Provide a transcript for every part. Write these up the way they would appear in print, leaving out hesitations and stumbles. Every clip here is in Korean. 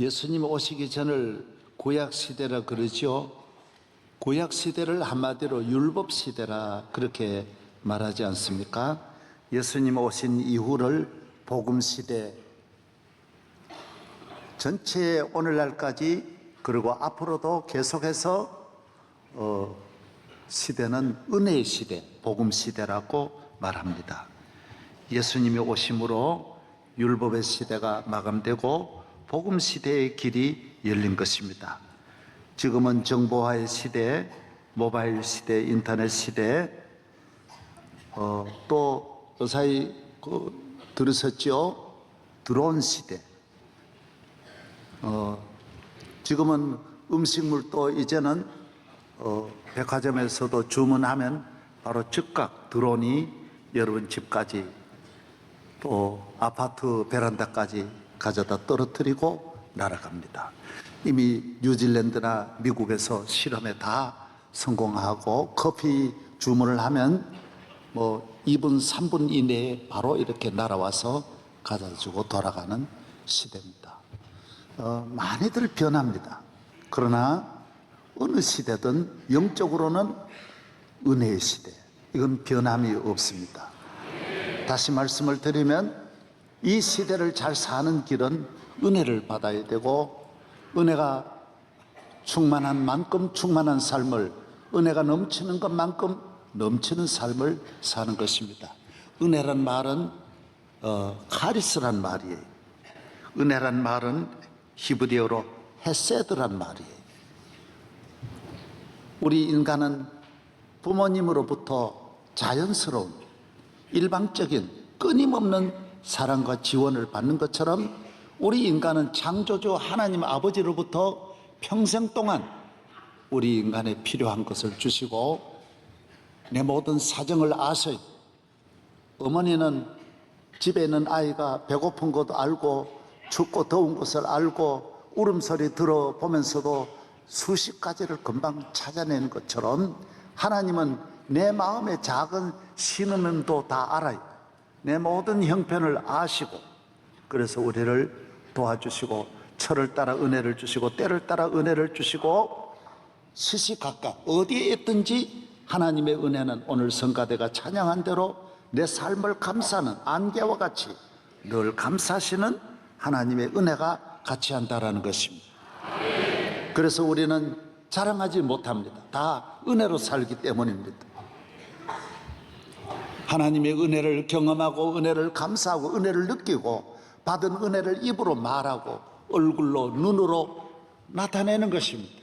예수님 오시기 전을 구약시대라 그러죠. 구약시대를 한마디로 율법시대라 그렇게 말하지 않습니까? 예수님 오신 이후를 복음시대, 전체 오늘날까지 그리고 앞으로도 계속해서 시대는 은혜의 시대, 복음시대라고 말합니다. 예수님이 오심으로 율법의 시대가 마감되고 복음시대의 길이 열린 것입니다. 지금은 정보화의 시대, 모바일 시대, 인터넷 시대, 또 사이 들으셨죠? 드론 시대. 지금은 음식물도 이제는 백화점에서도 주문하면 바로 즉각 드론이 여러분 집까지 또 아파트 베란다까지 가져다 떨어뜨리고 날아갑니다. 이미 뉴질랜드나 미국에서 실험에 다 성공하고 커피 주문을 하면 2분, 3분 이내에 바로 이렇게 날아와서 가져주고 돌아가는 시대입니다. 많이들 변합니다. 그러나 어느 시대든 영적으로는 은혜의 시대, 이건 변함이 없습니다. 다시 말씀을 드리면 이 시대를 잘 사는 길은 은혜를 받아야 되고, 은혜가 충만한 만큼 충만한 삶을, 은혜가 넘치는 것만큼 넘치는 삶을 사는 것입니다. 은혜란 말은 카리스란 말이에요. 은혜란 말은 히브리어로 헤세드란 말이에요. 우리 인간은 부모님으로부터 자연스러운 일방적인 끊임없는 사랑과 지원을 받는 것처럼 우리 인간은 창조주 하나님 아버지로부터 평생 동안 우리 인간에 필요한 것을 주시고, 내 모든 사정을 아세요. 어머니는 집에 있는 아이가 배고픈 것도 알고 춥고 더운 것을 알고 울음소리 들어보면서도 수십 가지를 금방 찾아내는 것처럼 하나님은 내 마음의 작은 신음도 다 알아요. 내 모든 형편을 아시고, 그래서 우리를 도와주시고 철을 따라 은혜를 주시고 때를 따라 은혜를 주시고, 시시각각 어디에 있든지 하나님의 은혜는 오늘 성가대가 찬양한 대로 내 삶을 감싸는 안개와 같이 늘 감싸시는 하나님의 은혜가 같이 한다라는 것입니다. 그래서 우리는 자랑하지 못합니다. 다 은혜로 살기 때문입니다. 하나님의 은혜를 경험하고 은혜를 감사하고 은혜를 느끼고 받은 은혜를 입으로 말하고 얼굴로 눈으로 나타내는 것입니다.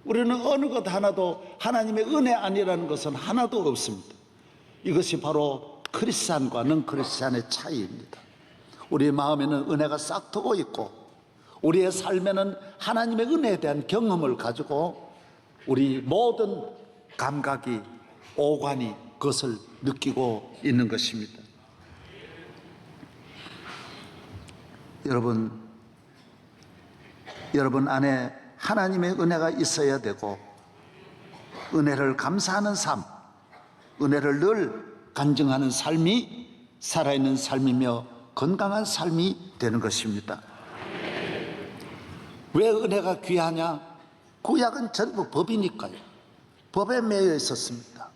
우리는 어느 것 하나도 하나님의 은혜 아니라는 것은 하나도 없습니다. 이것이 바로 크리스찬과 넌 크리스찬의 차이입니다. 우리의 마음에는 은혜가 싹트고 있고 우리의 삶에는 하나님의 은혜에 대한 경험을 가지고 우리 모든 감각이, 오관이 그것을 느끼고 있는 것입니다. 여러분 안에 하나님의 은혜가 있어야 되고, 은혜를 감사하는 삶, 은혜를 늘 간증하는 삶이 살아있는 삶이며 건강한 삶이 되는 것입니다. 왜 은혜가 귀하냐? 구약은 전부 법이니까요. 법에 매여 있었습니다.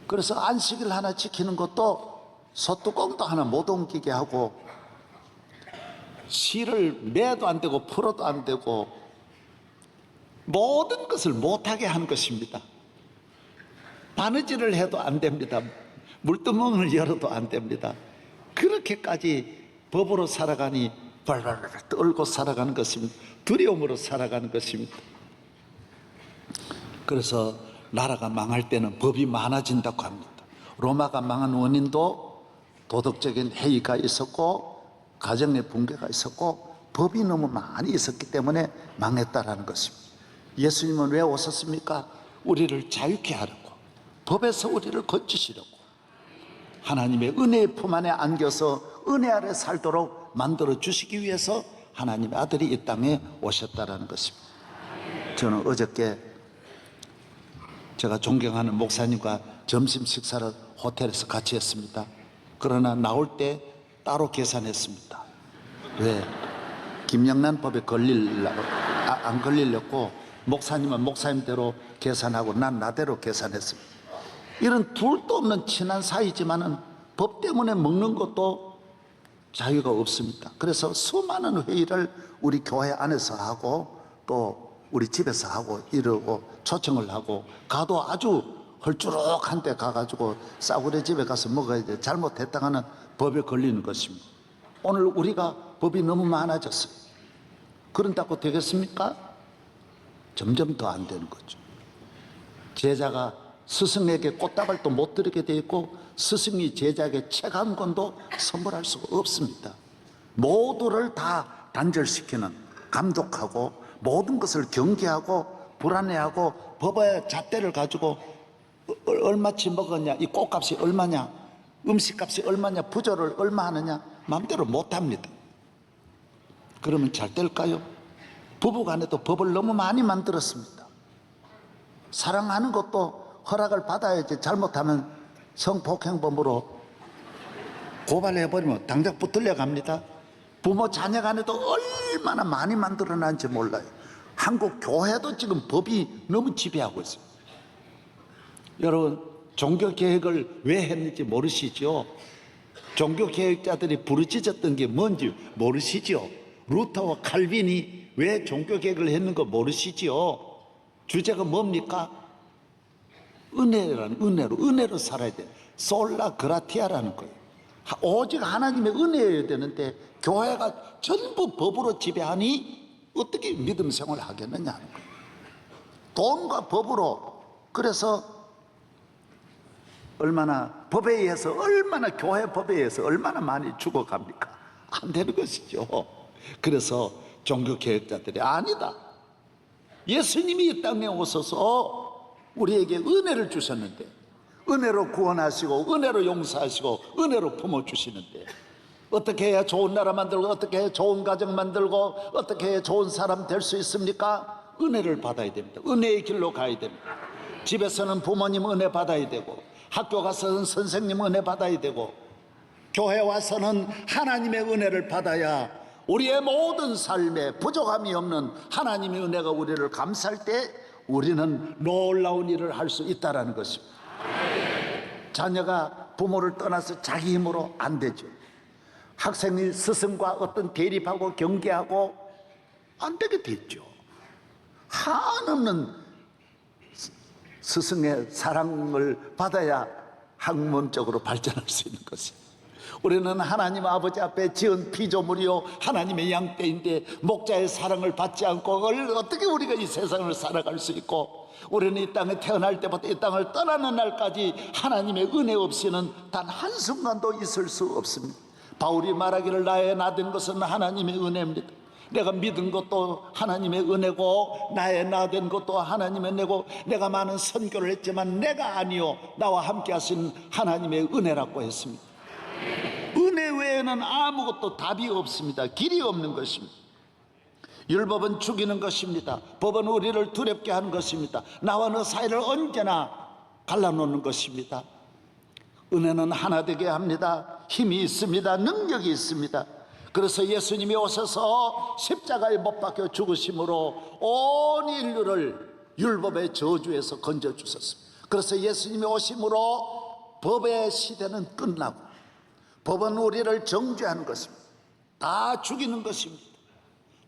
그래서 안식일 하나 지키는 것도 소뚜껑도 하나 못 옮기게 하고, 실을 매도 안 되고 풀어도 안 되고 모든 것을 못하게 한 것입니다. 바느질을 해도 안 됩니다. 물두멍을 열어도 안 됩니다. 그렇게까지 법으로 살아가니 발발발 떨고 살아가는 것입니다. 두려움으로 살아가는 것입니다. 그래서 나라가 망할 때는 법이 많아진다고 합니다. 로마가 망한 원인도 도덕적인 해이가 있었고 가정의 붕괴가 있었고 법이 너무 많이 있었기 때문에 망했다라는 것입니다. 예수님은 왜 오셨습니까? 우리를 자유케 하려고, 법에서 우리를 건지시려고, 하나님의 은혜의 품 안에 안겨서 은혜 아래 살도록 만들어 주시기 위해서 하나님의 아들이 이 땅에 오셨다라는 것입니다. 저는 어저께 제가 존경하는 목사님과 점심 식사를 호텔에서 같이 했습니다. 그러나 나올 때 따로 계산했습니다. 왜? 김영란 법에 걸리려고 안 걸리려고 목사님은 목사님대로 계산하고 난 나대로 계산했습니다. 이런 둘도 없는 친한 사이지만은 법 때문에 먹는 것도 자유가 없습니다. 그래서 수많은 회의를 우리 교회 안에서 하고 또 우리 집에서 하고 이러고 초청을 하고 가도 아주 헐주룩한 데 가가지고 싸구려 집에 가서 먹어야 돼. 잘못했다가는 법에 걸리는 것입니다. 오늘 우리가 법이 너무 많아졌어요. 그런다고 되겠습니까? 점점 더 안 되는 거죠. 제자가 스승에게 꽃다발도 못 드리게 돼 있고 스승이 제자에게 책 한 권도 선물할 수가 없습니다. 모두를 다 단절시키는, 감독하고 모든 것을 경계하고 불안해하고 법의 잣대를 가지고 얼마치 먹었냐, 이 꽃값이 얼마냐, 음식값이 얼마냐, 부조를 얼마 하느냐 마음대로 못합니다. 그러면 잘 될까요? 부부간에도 법을 너무 많이 만들었습니다. 사랑하는 것도 허락을 받아야지 잘못하면 성폭행범으로 고발해버리면 당장 붙들려 갑니다. 부모 자녀 간에도 얼마나 많이 만들어놨는지 몰라요. 한국 교회도 지금 법이 너무 지배하고 있어요. 여러분, 종교개혁을 왜 했는지 모르시죠? 종교개혁자들이 부르짖었던 게 뭔지 모르시죠? 루터와 칼빈이 왜 종교개혁을 했는 거 모르시죠? 주제가 뭡니까? 은혜로 살아야 돼. 솔라 그라티아라는 거예요. 오직 하나님의 은혜여야 되는데 교회가 전부 법으로 지배하니 어떻게 믿음 생활을 하겠느냐 하는 거예요. 돈과 법으로. 그래서 얼마나 법에 의해서, 얼마나 교회 법에 의해서 얼마나 많이 죽어갑니까? 안 되는 것이죠. 그래서 종교개혁자들이 아니다, 예수님이 이 땅에 오셔서 우리에게 은혜를 주셨는데, 은혜로 구원하시고 은혜로 용서하시고 은혜로 품어주시는데 어떻게 해야 좋은 나라 만들고 어떻게 해야 좋은 가정 만들고 어떻게 해야 좋은 사람 될 수 있습니까? 은혜를 받아야 됩니다. 은혜의 길로 가야 됩니다. 집에서는 부모님 은혜 받아야 되고, 학교 가서는 선생님 은혜 받아야 되고, 교회 와서는 하나님의 은혜를 받아야 우리의 모든 삶에 부족함이 없는 하나님의 은혜가 우리를 감쌀 때 우리는 놀라운 일을 할 수 있다는 것입니다. 자녀가 부모를 떠나서 자기 힘으로 안 되죠. 학생이 스승과 어떤 대립하고 경계하고 안 되게 됐죠. 한없는 스승의 사랑을 받아야 학문적으로 발전할 수 있는 것입니다. 우리는 하나님 아버지 앞에 지은 피조물이요 하나님의 양떼인데 목자의 사랑을 받지 않고 어떻게 우리가 이 세상을 살아갈 수 있고, 우리는 이 땅에 태어날 때부터 이 땅을 떠나는 날까지 하나님의 은혜 없이는 단 한순간도 있을 수 없습니다. 바울이 말하기를 나의 나된 것은 하나님의 은혜입니다. 내가 믿은 것도 하나님의 은혜고 나의 나된 것도 하나님의 은혜고, 내가 많은 선교를 했지만 내가 아니요 나와 함께 하신 하나님의 은혜라고 했습니다. 은혜 외에는 아무것도 답이 없습니다. 길이 없는 것입니다. 율법은 죽이는 것입니다. 법은 우리를 두렵게 하는 것입니다. 나와 너 사이를 언제나 갈라놓는 것입니다. 은혜는 하나 되게 합니다. 힘이 있습니다. 능력이 있습니다. 그래서 예수님이 오셔서 십자가에 못 박혀 죽으심으로 온 인류를 율법의 저주에서 건져주셨습니다. 그래서 예수님이 오심으로 법의 시대는 끝나고, 법은 우리를 정죄하는 것입니다. 다 죽이는 것입니다.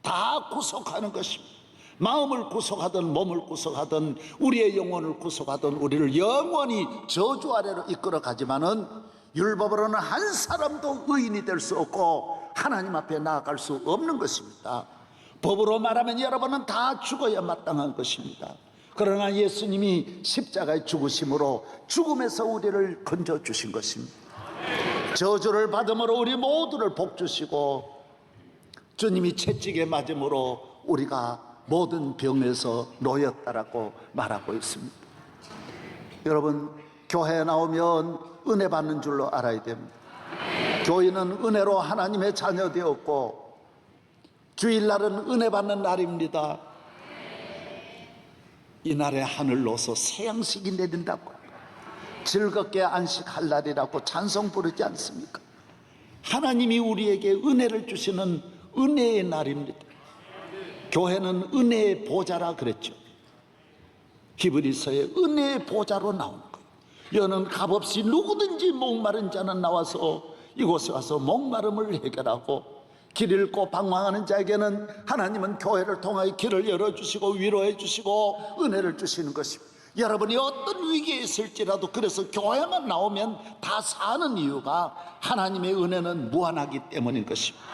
다 구속하는 것입니다. 마음을 구속하든 몸을 구속하든 우리의 영혼을 구속하든 우리를 영원히 저주 아래로 이끌어 가지만은 율법으로는 한 사람도 의인이 될 수 없고 하나님 앞에 나아갈 수 없는 것입니다. 법으로 말하면 여러분은 다 죽어야 마땅한 것입니다. 그러나 예수님이 십자가에 죽으심으로 죽음에서 우리를 건져주신 것입니다. 저주를 받음으로 우리 모두를 복주시고, 주님이 채찍에 맞음으로 우리가 모든 병에서 놓였다라고 말하고 있습니다. 여러분, 교회에 나오면 은혜 받는 줄로 알아야 됩니다. 교인은 은혜로 하나님의 자녀 되었고, 주일날은 은혜 받는 날입니다. 이날에 하늘로서 새 양식이 내린다고, 즐겁게 안식할 날이라고 찬송 부르지 않습니까? 하나님이 우리에게 은혜를 주시는 은혜의 날입니다. 교회는 은혜의 보좌라 그랬죠. 히브리서에 은혜의 보좌로 나오는 거예요. 여는 값없이 누구든지 목마른 자는 나와서 이곳에 와서 목마름을 해결하고, 길 잃고 방황하는 자에게는 하나님은 교회를 통하여 길을 열어주시고 위로해 주시고 은혜를 주시는 것입니다. 여러분이 어떤 위기에 있을지라도, 그래서 교회만 나오면 다 사는 이유가 하나님의 은혜는 무한하기 때문인 것입니다.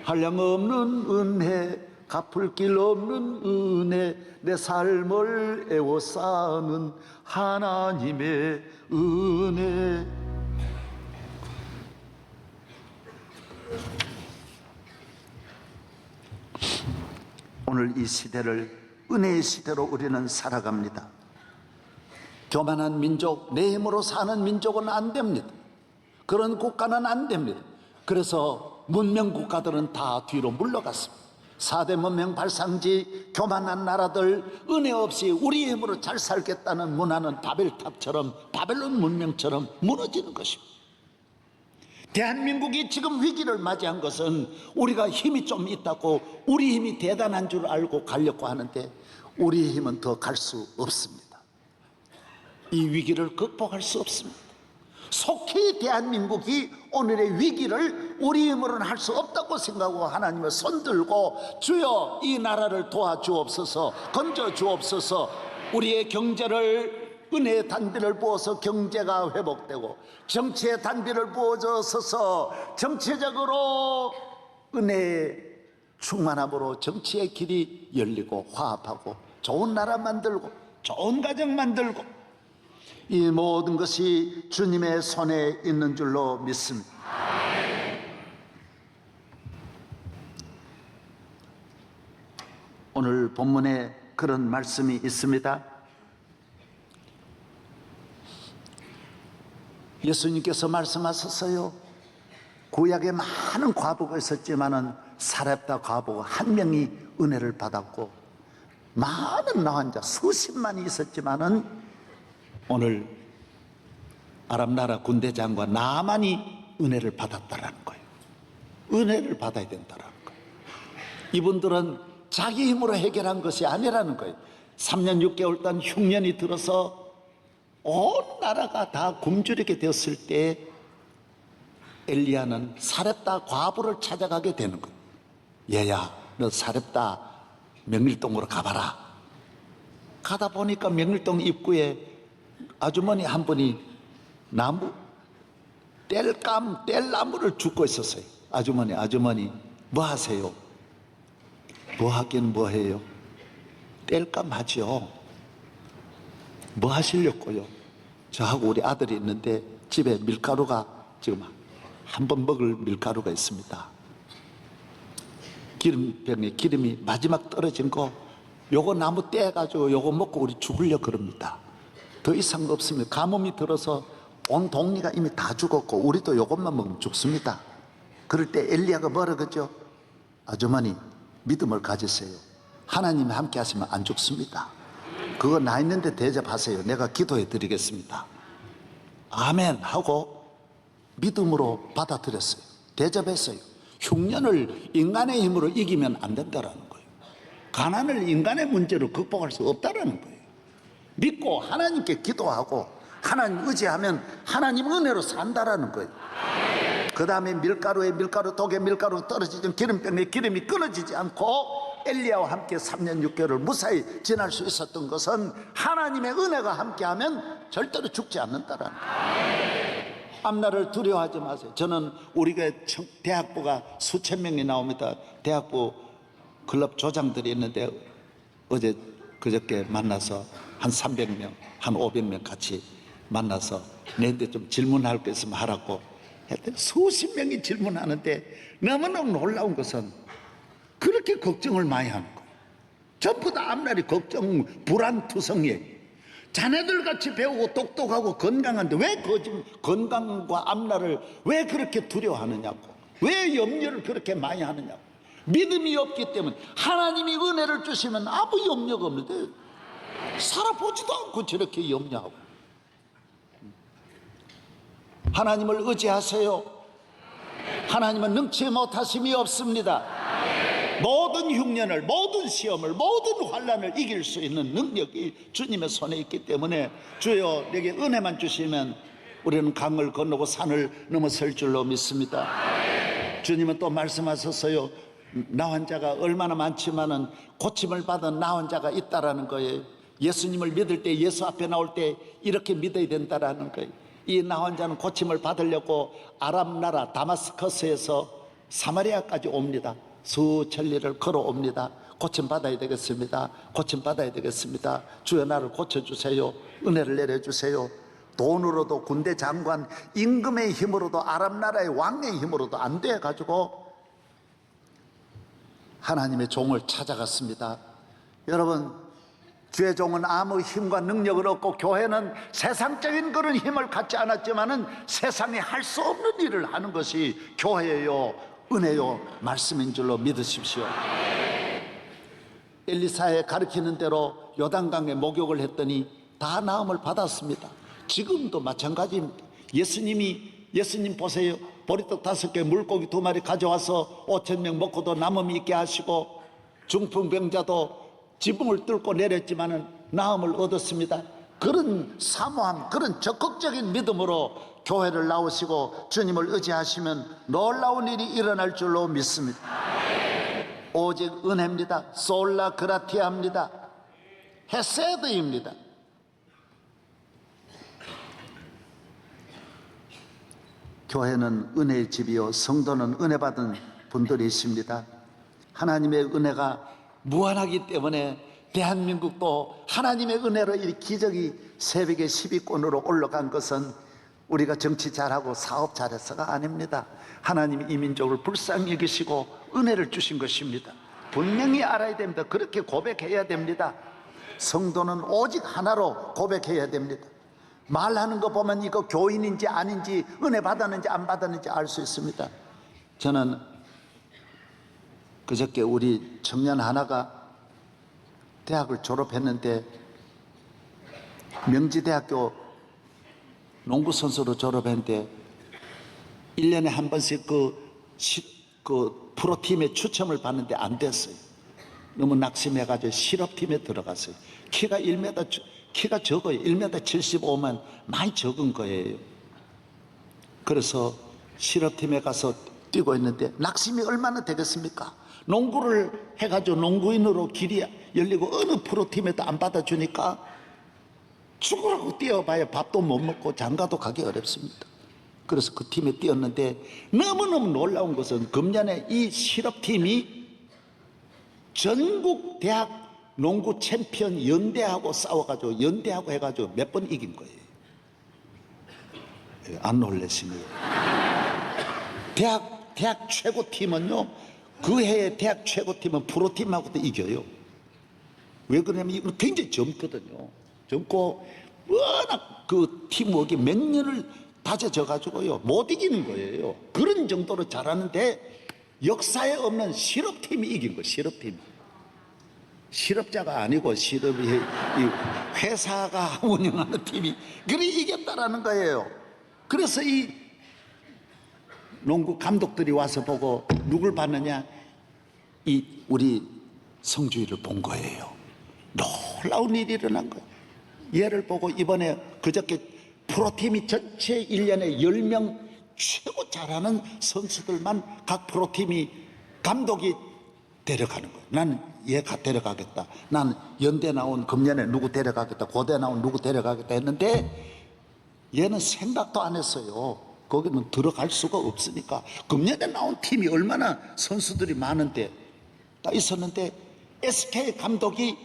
한량없는 은혜, 갚을 길 없는 은혜, 내 삶을 애워싸는 하나님의 은혜. 오늘 이 시대를 은혜의 시대로 우리는 살아갑니다. 교만한 민족, 내 힘으로 사는 민족은 안 됩니다. 그런 국가는 안 됩니다. 그래서 문명 국가들은 다 뒤로 물러갔습니다. 4대 문명 발상지 교만한 나라들, 은혜 없이 우리 힘으로 잘 살겠다는 문화는 바벨탑처럼, 바벨론 문명처럼 무너지는 것입니다. 대한민국이 지금 위기를 맞이한 것은 우리가 힘이 좀 있다고, 우리 힘이 대단한 줄 알고 가려고 하는데 우리 힘은 더 갈 수 없습니다. 이 위기를 극복할 수 없습니다. 속히 대한민국이 오늘의 위기를 우리 힘으로는 할 수 없다고 생각하고 하나님을 손들고, 주여 이 나라를 도와주옵소서, 건져주옵소서, 우리의 경제를 은혜의 단비를 부어서 경제가 회복되고, 정치의 단비를 부어줘서 정치적으로 은혜의 충만함으로 정치의 길이 열리고 화합하고 좋은 나라 만들고 좋은 가정 만들고, 이 모든 것이 주님의 손에 있는 줄로 믿습니다. 오늘 본문에 그런 말씀이 있습니다. 예수님께서 말씀하셨어요. 구약에 많은 과부가 있었지만은 사렙다 과부 한 명이 은혜를 받았고, 많은 나환자 수십만이 있었지만은 오늘 아랍 나라 군대 장관 나만이 은혜를 받았다라는 거예요. 은혜를 받아야 된다라는 거예요. 이분들은 자기 힘으로 해결한 것이 아니라는 거예요. 3년 6개월 동안 흉년이 들어서 온 나라가 다 굶주리게 되었을 때 엘리야는 사렙다 과부를 찾아가게 되는 거예요. 얘야, 너 사렙다 명일동으로 가봐라. 가다 보니까 명일동 입구에 아주머니 한 분이 뗄나무를 줍고 있었어요. 아주머니 뭐 하세요? 뭐 하긴 뭐 해요? 뗄감 하죠. 뭐 하시려고요? 저하고 우리 아들이 있는데 집에 밀가루가 지금 한 번 먹을 밀가루가 있습니다. 기름병에 기름이 마지막 떨어진 거, 요거 나무 떼가지고 요거 먹고 우리 죽으려 그럽니다. 더 이상 없습니다. 가뭄이 들어서 온 동리가 이미 다 죽었고 우리도 요것만 먹으면 죽습니다. 그럴 때 엘리야가 뭐라 그러죠? 아주머니 믿음을 가지세요. 하나님이 함께 하시면 안 죽습니다. 그거 나 있는데 대접하세요. 내가 기도해 드리겠습니다. 아멘 하고 믿음으로 받아들였어요. 대접했어요. 흉년을 인간의 힘으로 이기면 안 된다라는 거예요. 가난을 인간의 문제로 극복할 수 없다라는 거예요. 믿고 하나님께 기도하고 하나님 의지하면 하나님 은혜로 산다라는 거예요. 그 다음에 밀가루에 밀가루, 독에 밀가루 떨어지던 기름병에 기름이 끊어지지 않고 엘리야와 함께 3년 6개월을 무사히 지날 수 있었던 것은 하나님의 은혜가 함께하면 절대로 죽지 않는다라는 거예요. 앞날을 두려워하지 마세요. 저는 우리 교회 대학부가 수천 명이 나옵니다. 대학부 클럽 조장들이 있는데 어제 그저께 만나서 한 300명, 한 500명 같이 만나서 내한테 좀 질문할 거 있으면 하라고 했더니 수십 명이 질문하는데 너무너무 놀라운 것은 그렇게 걱정을 많이 하는 거예요. 전부 다 앞날이 걱정, 불안투성이에요. 자네들 같이 배우고 똑똑하고 건강한데 왜 건강과 앞날을 왜 그렇게 두려워하느냐고, 왜 염려를 그렇게 많이 하느냐고. 믿음이 없기 때문에. 하나님이 은혜를 주시면 아무 염려가 없는데 살아보지도 않고 저렇게 염려하고. 하나님을 의지하세요. 하나님은 능치 못하심이 없습니다. 모든 흉년을, 모든 시험을, 모든 환난을 이길 수 있는 능력이 주님의 손에 있기 때문에 주여 내게 은혜만 주시면 우리는 강을 건너고 산을 넘어설 줄로 믿습니다. 주님은 또 말씀하셨어요. 나 환자가 얼마나 많지만은 고침을 받은 나 환자가 있다라는 거예요. 예수님을 믿을 때, 예수 앞에 나올 때 이렇게 믿어야 된다라는 거예요. 이 나 환자는 고침을 받으려고 아람 나라 다마스커스에서 사마리아까지 옵니다. 수천리를 걸어옵니다. 고침 받아야 되겠습니다. 고침 받아야 되겠습니다. 주여 나를 고쳐주세요. 은혜를 내려주세요. 돈으로도 군대 장관 임금의 힘으로도 아람 나라의 왕의 힘으로도 안 돼 가지고 하나님의 종을 찾아갔습니다. 여러분, 주의 종은 아무 힘과 능력을 얻고 교회는 세상적인 그런 힘을 갖지 않았지만은 세상에 할 수 없는 일을 하는 것이 교회요, 은혜요, 말씀인 줄로 믿으십시오. 엘리사의 가르치는 대로 요단강에 목욕을 했더니 다 나음을 받았습니다. 지금도 마찬가지입니다. 예수님 보세요. 보리떡 5개, 물고기 2마리 가져와서 5,000명 먹고도 남음이 있게 하시고 중풍병자도 지붕을 뚫고 내렸지만은 나음을 얻었습니다. 그런 사모함, 그런 적극적인 믿음으로 교회를 나오시고 주님을 의지하시면 놀라운 일이 일어날 줄로 믿습니다. 오직 은혜입니다. 솔라 그라티아입니다. 헤세드입니다. 교회는 은혜의 집이요, 성도는 은혜 받은 분들이십니다. 하나님의 은혜가 무한하기 때문에 대한민국도 하나님의 은혜로 이 기적이 새벽에 10위권으로 올라간 것은 우리가 정치 잘하고 사업 잘해서가 아닙니다. 하나님이 이 민족을 불쌍히 여기시고 은혜를 주신 것입니다. 분명히 알아야 됩니다. 그렇게 고백해야 됩니다. 성도는 오직 하나로 고백해야 됩니다. 말하는 거 보면 이거 교인인지 아닌지, 은혜 받았는지 안 받았는지 알 수 있습니다. 저는 그저께 우리 청년 하나가 대학을 졸업했는데 명지대학교 농구선수로 졸업했는데 1년에 한 번씩 그 프로팀에 추첨을 받는데 안 됐어요. 너무 낙심해가지고 실업팀에 들어갔어요. 키가 적어요. 1m 75만 많이 적은 거예요. 그래서 실업팀에 가서 뛰고 있는데 낙심이 얼마나 되겠습니까? 농구를 해가지고 농구인으로 길이 열리고 어느 프로팀에도 안 받아주니까 죽으라고 뛰어봐야 밥도 못 먹고 장가도 가기 어렵습니다. 그래서 그 팀에 뛰었는데 너무너무 놀라운 것은 금년에 이 실업팀이 전국 대학 농구 챔피언 연대하고 싸워가지고 연대하고 해가지고 몇 번 이긴 거예요. 안 놀라시네요. 대학 최고팀은요, 그 해의 대학 최고팀은 프로팀하고도 이겨요. 왜 그러냐면 이건 굉장히 젊거든요. 젊고 워낙 그 팀워크가 몇 년을 다져져 가지고요 못 이기는 거예요. 그런 정도로 잘하는데 역사에 없는 실업팀이 이긴 거예요. 실업자가 아니고 실업이 회사가 운영하는 팀이 그래 이겼다라는 거예요. 그래서 이 농구 감독들이 와서 보고 누굴 봤느냐, 이 우리 성주이를 본 거예요. 놀라운 일이 일어난 거예요. 얘를 보고 이번에 그저께 프로팀이 전체 1년에 10명 최고 잘하는 선수들만 각 프로팀이 감독이 데려가는 거예요. 나는 얘가 데려가겠다. 난 연대 나온 금년에 누구 데려가겠다. 고대 나온 누구 데려가겠다 했는데 얘는 생각도 안 했어요. 거기는 들어갈 수가 없으니까. 금년에 나온 팀이 얼마나 선수들이 많은데 딱 있었는데 SK 감독이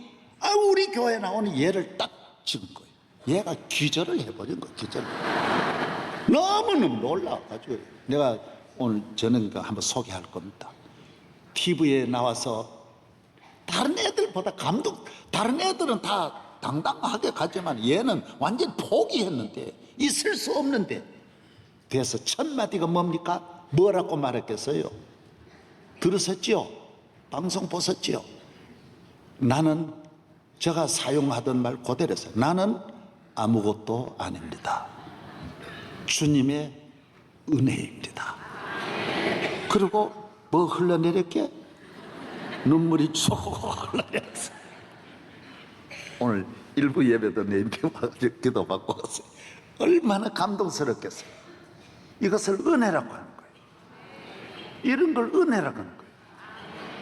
우리 교회 나오는 얘를 딱 찍은 거예요. 얘가 기절을 해버린 거예요. 기절. 너무너무 놀라가지고 내가 오늘 저는 한번 소개할 겁니다. TV에 나와서 다른 애들보다 다른 애들은 다 당당하게 가지만 얘는 완전 포기했는데 있을 수 없는데 그래서 첫 마디가 뭡니까? 뭐라고 말했겠어요? 들으셨죠? 방송 보셨죠? 나는 제가 사용하던 말 그대로 했어요. 나는 아무것도 아닙니다. 주님의 은혜입니다. 그리고 뭐 흘러내렸게? 눈물이 쭉 흘러내렸어. 오늘 일부 예배도 내 입에 와가지고 기도 받고 왔어요. 얼마나 감동스럽겠어요. 이것을 은혜라고 하는 거예요. 이런 걸 은혜라고 하는 거예요.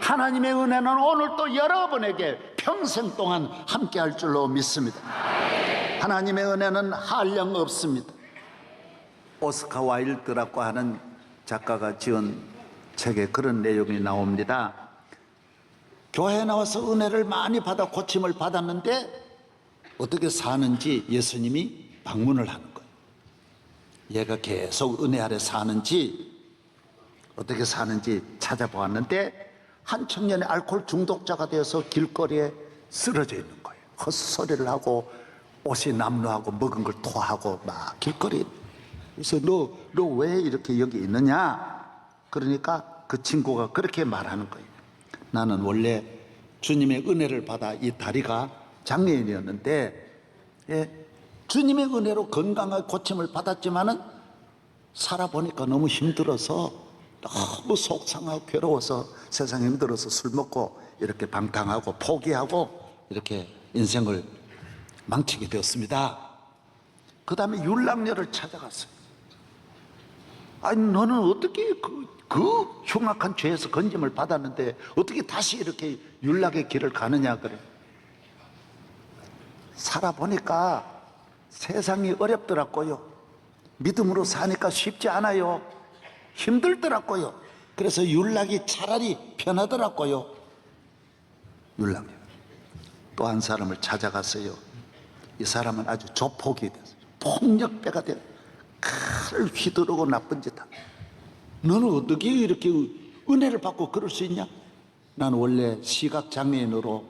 하나님의 은혜는 오늘 또 여러분에게 평생 동안 함께 할 줄로 믿습니다. 하나님의 은혜는 한량 없습니다. 오스카 와일드라고 하는 작가가 지은 책에 그런 내용이 나옵니다. 교회에 나와서 은혜를 많이 받아 고침을 받았는데 어떻게 사는지 예수님이 방문을 하는 거예요. 얘가 계속 은혜 아래 사는지 어떻게 사는지 찾아보았는데 한 청년이 알코올 중독자가 되어서 길거리에 쓰러져 있는 거예요. 헛소리를 하고 옷이 남루하고 먹은 걸 토하고 막 길거리에. 그래서 너 왜 이렇게 여기 있느냐? 그러니까 그 친구가 그렇게 말하는 거예요. 나는 원래 주님의 은혜를 받아 이 다리가 장애인이었는데 주님의 은혜로 건강하게 고침을 받았지만은 살아보니까 너무 힘들어서 너무 속상하고 괴로워서 세상 힘들어서 술 먹고 이렇게 방탕하고 포기하고 이렇게 인생을 망치게 되었습니다. 그 다음에 율락녀를 찾아갔어요. 아니 너는 어떻게 그 흉악한 죄에서 건짐을 받았는데 어떻게 다시 이렇게 율락의 길을 가느냐 그래. 살아보니까 세상이 어렵더라고요. 믿음으로 사니까 쉽지 않아요. 힘들더라고요. 그래서 율락이 차라리 편하더라고요. 율락이 또 한 사람을 찾아갔어요. 이 사람은 아주 조폭이 됐어요. 폭력배가 됐어요. 칼을 휘두르고 나쁜 짓 하고. 너는 어떻게 이렇게 은혜를 받고 그럴 수 있냐? 나는 원래 시각장애인으로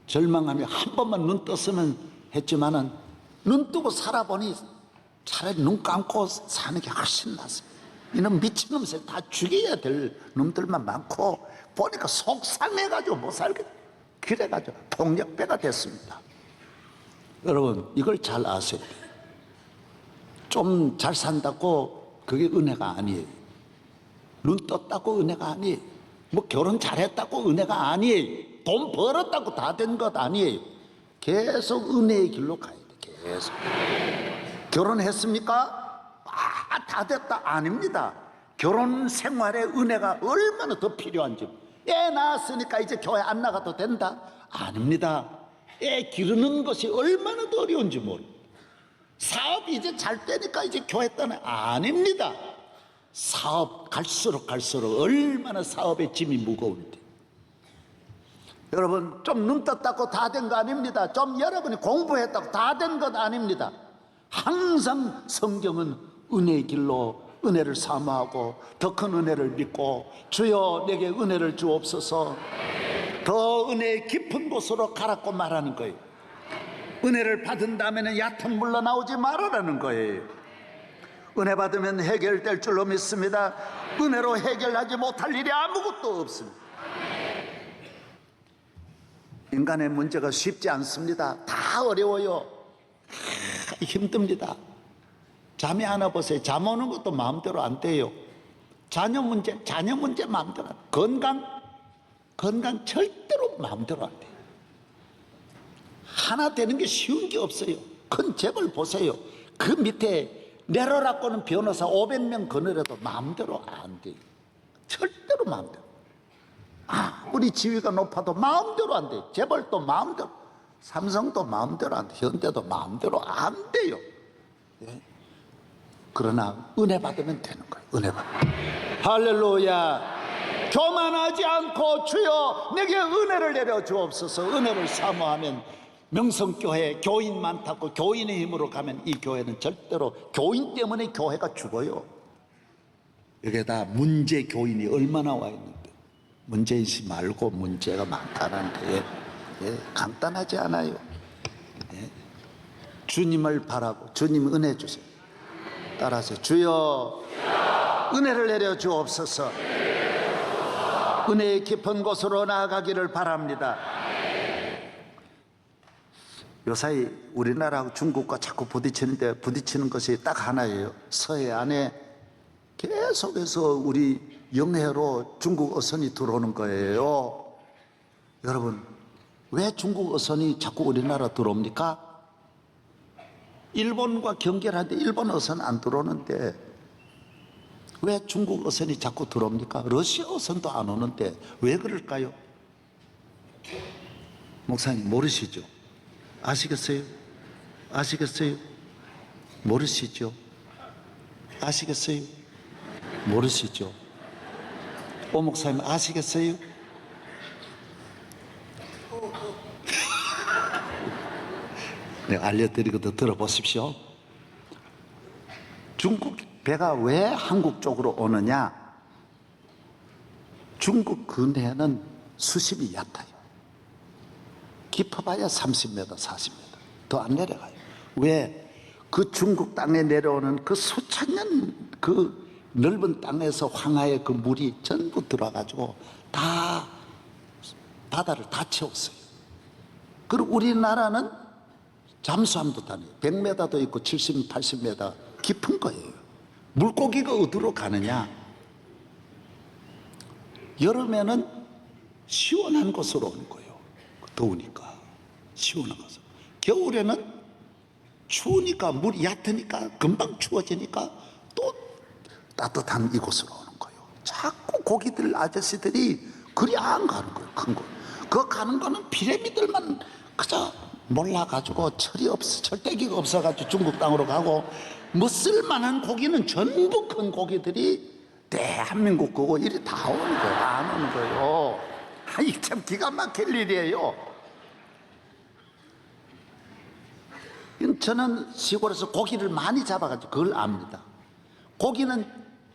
절망하며 한 번만 눈 떴으면 했지만은 눈 뜨고 살아보니 차라리 눈 감고 사는 게 훨씬 낫습니다. 이놈 미친놈들 다 죽여야 될 놈들만 많고 보니까 속상해가지고 못 살겠다. 그래가지고 폭력배가 됐습니다. 여러분 이걸 잘 아세요. 좀 잘 산다고 그게 은혜가 아니에요. 눈 떴다고 은혜가 아니에요. 뭐 결혼 잘했다고 은혜가 아니에요. 돈 벌었다고 다 된 것 아니에요. 계속 은혜의 길로 가야 돼. 계속. 결혼했습니까? 다 됐다. 아닙니다. 결혼 생활에 은혜가 얼마나 더 필요한지. 애 낳았으니까 이제 교회 안 나가도 된다? 아닙니다. 애 기르는 것이 얼마나 더 어려운지 모릅니다. 사업 이제 잘 되니까 이제 교회 떠나? 아닙니다. 사업 갈수록 얼마나 사업의 짐이 무거운데. 여러분 좀 눈 떴다고 다 된 거 아닙니다. 좀 여러분이 공부했다고 다 된 것 아닙니다. 항상 성경은 은혜의 길로 은혜를 사모하고 더 큰 은혜를 믿고 주여 내게 은혜를 주옵소서. 더 은혜의 깊은 곳으로 가라고 말하는 거예요. 은혜를 받은 다음에는 얕은 물로 나오지 말아라는 거예요. 은혜 받으면 해결될 줄로 믿습니다. 은혜로 해결하지 못할 일이 아무것도 없습니다. 인간의 문제가 쉽지 않습니다. 다 어려워요. 힘듭니다. 잠이 안 와 보세요. 잠 오는 것도 마음대로 안 돼요. 자녀 문제 마음대로 안 돼요. 건강 절대로 마음대로 안 돼요. 하나 되는 게 쉬운 게 없어요. 큰 재벌 보세요. 그 밑에 내로라고는 변호사 500명 거느려도 마음대로 안 돼요. 절대로 마음대로. 우리 지위가 높아도 마음대로 안 돼요. 재벌도 마음대로, 삼성도 마음대로 안 돼요. 현대도 마음대로 안 돼요. 예? 그러나 은혜 받으면 되는 거예요. 은혜 받으면. 할렐루야. 교만하지 않고 주여 내게 은혜를 내려 주옵소서. 은혜를 사모하면 명성교회 교인 많다고 교인의 힘으로 가면 이 교회는 절대로 교인 때문에 교회가 죽어요. 여기에다 문제 교인이 얼마나 와 있는데 문제이지 말고 문제가 많다는 게 간단하지 않아요. 주님을 바라고 주님 은혜 주세요. 따라서 주여 은혜를 내려 주옵소서. 은혜의 깊은 곳으로 나아가기를 바랍니다. 요사이 우리나라하고 중국과 자꾸 부딪히는 것이 딱 하나예요. 서해안에 계속해서 우리 영해로 중국 어선이 들어오는 거예요. 여러분, 왜 중국 어선이 자꾸 우리나라 들어옵니까? 일본과 경계를 하는데 일본 어선 안 들어오는데 왜 중국 어선이 자꾸 들어옵니까? 러시아 어선도 안 오는데 왜 그럴까요? 목사님 모르시죠? 아시겠어요? 아시겠어요? 모르시죠? 아시겠어요? 모르시죠? 오 목사님 아시겠어요? 내가 알려드리거든 들어보십시오. 중국 배가 왜 한국 쪽으로 오느냐? 중국 근해는 수심이 얕아요. 깊어봐야 30m, 40m. 더 안 내려가요. 왜? 그 중국 땅에 내려오는 그 수천 년 그 넓은 땅에서 황하의 그 물이 전부 들어와가지고 다 바다를 다 채웠어요. 그리고 우리나라는 잠수함도 다녀요. 100m도 있고 70, 80m 깊은 거예요. 물고기가 어디로 가느냐? 여름에는 시원한 곳으로 오는 거예요. 더우니까 시원한 곳으로. 겨울에는 추우니까 물이 얕으니까 금방 추워지니까 또 따뜻한 이곳으로 오는 거예요. 자꾸 고기들 아저씨들이 그리 안 가는 거예요. 큰 거. 그 가는 거는 피라미들만 그저 몰라가지고 철이 없어, 철대기가 없어가지고 중국 땅으로 가고 뭐 쓸만한 고기는 전부 큰 고기들이 대한민국 거고 이리 다 오는 거예요. 안 오는 거예요. 이게 참 기가 막힐 일이에요. 저는 시골에서 고기를 많이 잡아가지고 그걸 압니다. 고기는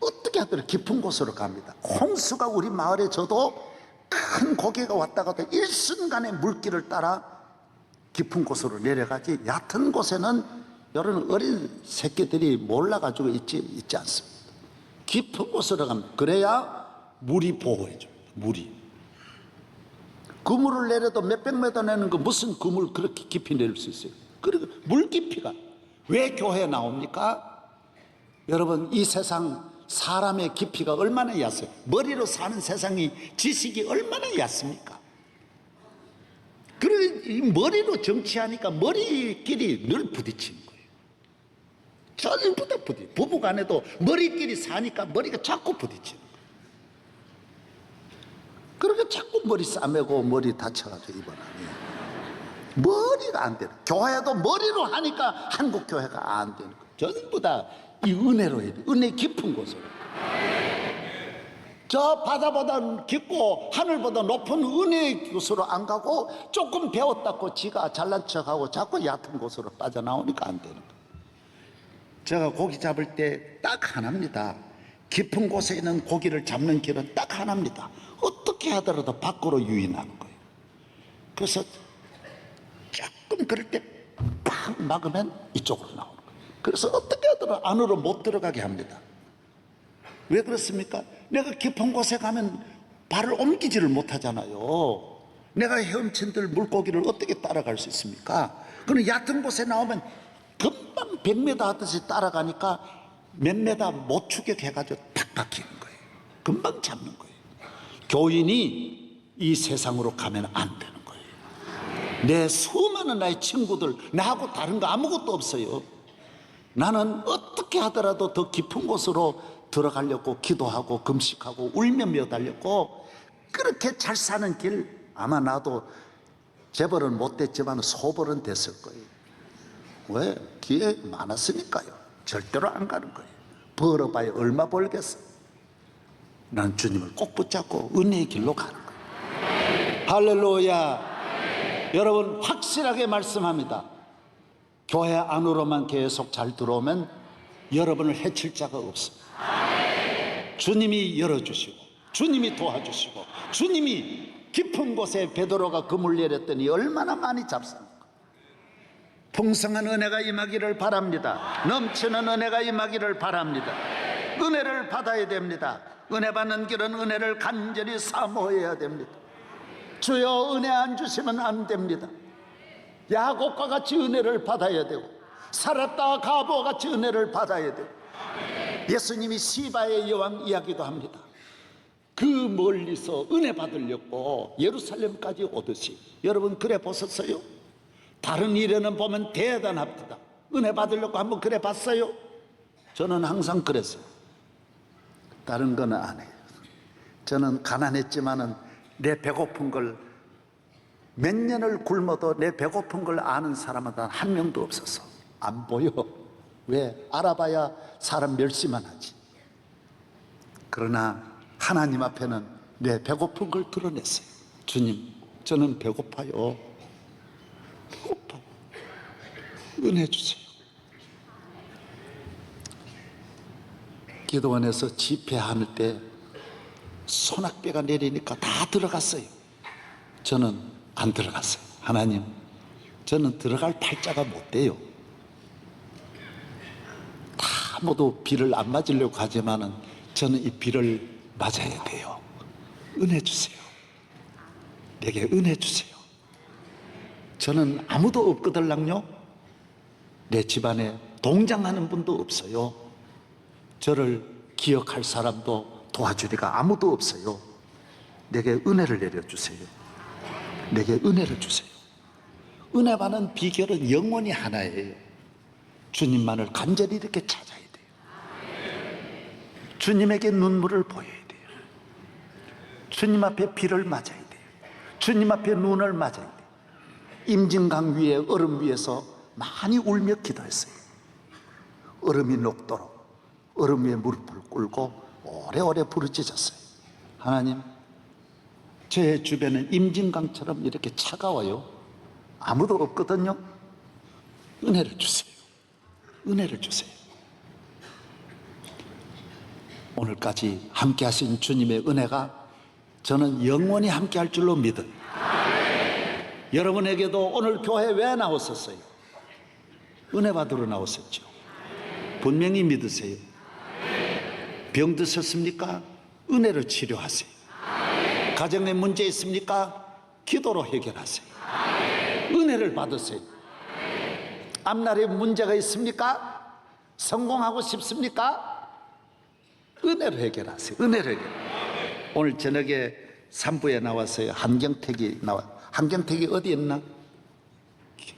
어떻게 하더라도 깊은 곳으로 갑니다. 홍수가 우리 마을에 져도 큰 고기가 왔다가도 일순간에 물길을 따라 깊은 곳으로 내려가지 얕은 곳에는 이런 어린 새끼들이 몰라가지고 있지 않습니다. 깊은 곳으로 가면 그래야 물이 보호해줍니다. 물이 그물을 내려도 몇백 미터 내는 거 무슨 그물 그렇게 깊이 내릴 수 있어요? 그리고 물 깊이가 왜 교회에 나옵니까? 여러분 이 세상 사람의 깊이가 얼마나 얕아요? 머리로 사는 세상이 지식이 얼마나 얕습니까? 그리고 이 머리로 정치하니까 머리끼리 늘 부딪히는 거예요. 전부 다 부부간에도 머리끼리 사니까 머리가 자꾸 부딪히는 거예요. 그러니까 자꾸 머리 싸매고 머리 다쳐가지고 입원하니 머리가 안 되는, 교회도 머리로 하니까 한국 교회가 안 되는 거예요. 전부 다 이 은혜로 해야 돼. 은혜 깊은 곳으로. 저 바다보다 깊고 하늘보다 높은 은혜의 곳으로 안 가고 조금 배웠다고 지가 잘난 척하고 자꾸 얕은 곳으로 빠져나오니까 안 되는 거예요. 제가 고기 잡을 때 딱 하나입니다. 깊은 곳에 있는 고기를 잡는 길은 딱 하나입니다. 어떻게 하더라도 밖으로 유인하는 거예요. 그래서 조금 그럴 때 팍 막으면 이쪽으로 나오는 거예요. 그래서 어떻게 하더라도 안으로 못 들어가게 합니다. 왜 그렇습니까? 내가 깊은 곳에 가면 발을 옮기지를 못하잖아요. 내가 헤엄친들 물고기를 어떻게 따라갈 수 있습니까? 그럼 얕은 곳에 나오면 금방 100m 하듯이 따라가니까 몇 메다 못 추격해가지고 탁 박히는 거예요. 금방 잡는 거예요. 교인이 이 세상으로 가면 안 되는 거예요. 내 수많은 나의 친구들 나하고 다른 거 아무것도 없어요. 나는 어떻게 하더라도 더 깊은 곳으로 들어가려고 기도하고 금식하고 울며 매달렸고 그렇게 잘 사는 길 아마 나도 재벌은 못 됐지만 소벌은 됐을 거예요. 왜? 기회 많았으니까요. 절대로 안 가는 거예요. 벌어봐야 얼마 벌겠어. 난 주님을 꼭 붙잡고 은혜의 길로 가는 거예요. 할렐루야. 여러분 확실하게 말씀합니다. 교회 안으로만 계속 잘 들어오면 여러분을 해칠 자가 없습니다. 주님이 열어주시고 주님이 도와주시고 주님이 깊은 곳에 베드로가 그물 내렸더니 얼마나 많이 잡습니까? 풍성한 은혜가 임하기를 바랍니다. 넘치는 은혜가 임하기를 바랍니다. 은혜를 받아야 됩니다. 은혜 받는 길은 은혜를 간절히 사모해야 됩니다. 주여 은혜 안 주시면 안 됩니다. 야곱과 같이 은혜를 받아야 되고 살았다 가보와 같이 은혜를 받아야 되고 예수님이 시바의 여왕 이야기도 합니다. 그 멀리서 은혜 받으려고 예루살렘까지 오듯이 여러분 그래 보셨어요? 다른 일에는 보면 대단합니다. 은혜 받으려고 한번 그래 봤어요? 저는 항상 그랬어요. 다른 거는 안 해요. 저는 가난했지만은 내 배고픈 걸 몇 년을 굶어도 내 배고픈 걸 아는 사람은 단 한 명도 없었어. 안 보여. 왜? 알아봐야 사람 멸시만 하지. 그러나 하나님 앞에는 내 배고픈 걸 드러냈어요. 주님, 저는 배고파요. 배고파. 은혜 주세요. 기도원에서 집회할 때 소낙비가 내리니까 다 들어갔어요. 저는 안 들어갔어요. 하나님, 저는 들어갈 팔자가 못 돼요. 다 모두 비를 안 맞으려고 하지만은 저는 이 비를 맞아야 돼요. 은혜 주세요. 내게 은혜 주세요. 저는 아무도 없거들랑요. 내 집안에 동장하는 분도 없어요. 저를 기억할 사람도 도와주리가 아무도 없어요. 내게 은혜를 내려주세요. 내게 은혜를 주세요. 은혜 받는 비결은 영원히 하나예요. 주님만을 간절히 이렇게 찾아야 돼요. 주님에게 눈물을 보여야 돼요. 주님 앞에 비를 맞아야 돼요. 주님 앞에 눈을 맞아야 돼요. 임진강 위에 얼음 위에서 많이 울며 기도했어요. 얼음이 녹도록 얼음 위에 무릎을 꿇고 오래오래 부르짖었어요. 하나님, 제 주변은 임진강처럼 이렇게 차가워요. 아무도 없거든요. 은혜를 주세요. 은혜를 주세요. 오늘까지 함께 하신 주님의 은혜가 저는 영원히 함께 할 줄로 믿어요. 여러분에게도 오늘 교회 왜 나왔었어요? 은혜 받으러 나왔었죠. 분명히 믿으세요. 병 드셨습니까? 은혜로 치료하세요. 가정에 문제 있습니까? 기도로 해결하세요. 은혜를 받으세요. 앞날에 문제가 있습니까? 성공하고 싶습니까? 은혜로 해결하세요. 은혜로 해결. 오늘 저녁에 3부에 나왔어요. 한경택이 나와. 한경택이 어디 있나?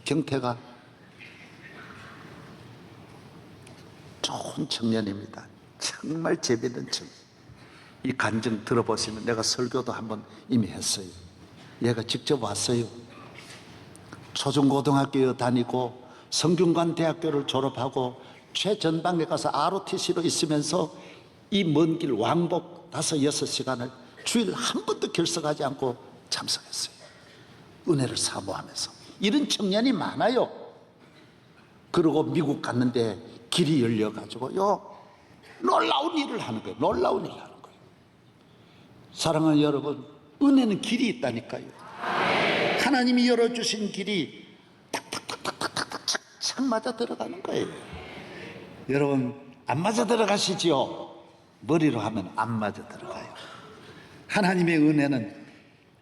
경태가 좋은 청년입니다. 정말 재밌는 청년. 이 간증 들어보시면 내가 설교도 한번 이미 했어요. 얘가 직접 왔어요. 초중고등학교에 다니고 성균관 대학교를 졸업하고 최전방에 가서 ROTC로 있으면서 이 먼 길 왕복 5-6시간을 주일 한 번도 결석하지 않고 참석했어요. 은혜를 사모하면서. 이런 청년이 많아요. 그리고 미국 갔는데 길이 열려가지고요, 놀라운 일을 하는 거예요. 놀라운 일을 하는 거예요. 사랑하는 여러분, 은혜는 길이 있다니까요. 하나님이 열어주신 길이 탁탁탁탁탁탁 착 맞아 들어가는 거예요. 여러분, 안 맞아 들어가시지요? 머리로 하면 안 맞아 들어가요. 하나님의 은혜는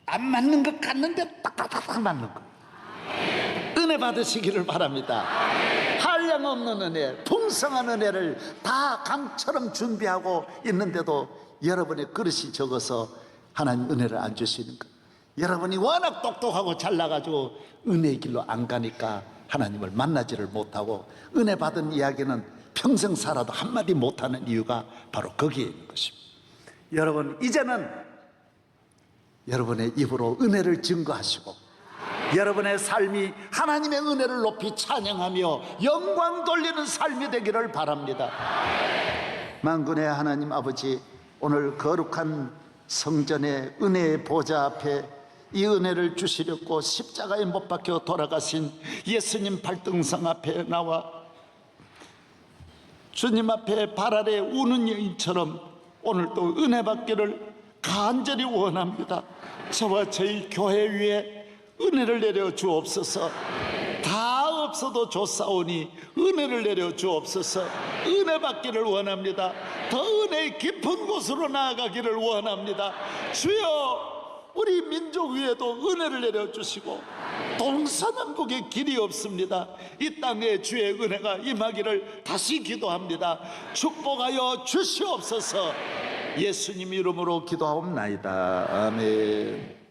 안 맞는 것 같는데 딱딱딱 맞는 거예요. 은혜 받으시기를 바랍니다. 한량없는 은혜, 풍성한 은혜를 다 강처럼 준비하고 있는데도 여러분의 그릇이 적어서 하나님 은혜를 안 주시는 거예요. 여러분이 워낙 똑똑하고 잘나가지고 은혜의 길로 안 가니까 하나님을 만나지를 못하고 은혜 받은 이야기는 평생 살아도 한마디 못하는 이유가 바로 거기에 있는 것입니다. 여러분, 이제는 여러분의 입으로 은혜를 증거하시고 여러분의 삶이 하나님의 은혜를 높이 찬양하며 영광 돌리는 삶이 되기를 바랍니다. 만군의 하나님 아버지, 오늘 거룩한 성전의 은혜의 보좌 앞에 이 은혜를 주시려고 십자가에 못 박혀 돌아가신 예수님 발등상 앞에 나와 주님 앞에 발 아래 우는 여인처럼 오늘도 은혜 받기를 간절히 원합니다. 저와 저희 교회 위에 은혜를 내려 주옵소서. 다 없어도 좋사오니 은혜를 내려 주옵소서. 은혜 받기를 원합니다. 더 은혜의 깊은 곳으로 나아가기를 원합니다. 주여, 우리 민족 위에도 은혜를 내려주시고 동서남북의 길이 없습니다. 이 땅에 주의 은혜가 임하기를 다시 기도합니다. 축복하여 주시옵소서. 예수님 이름으로 기도하옵나이다. 아멘.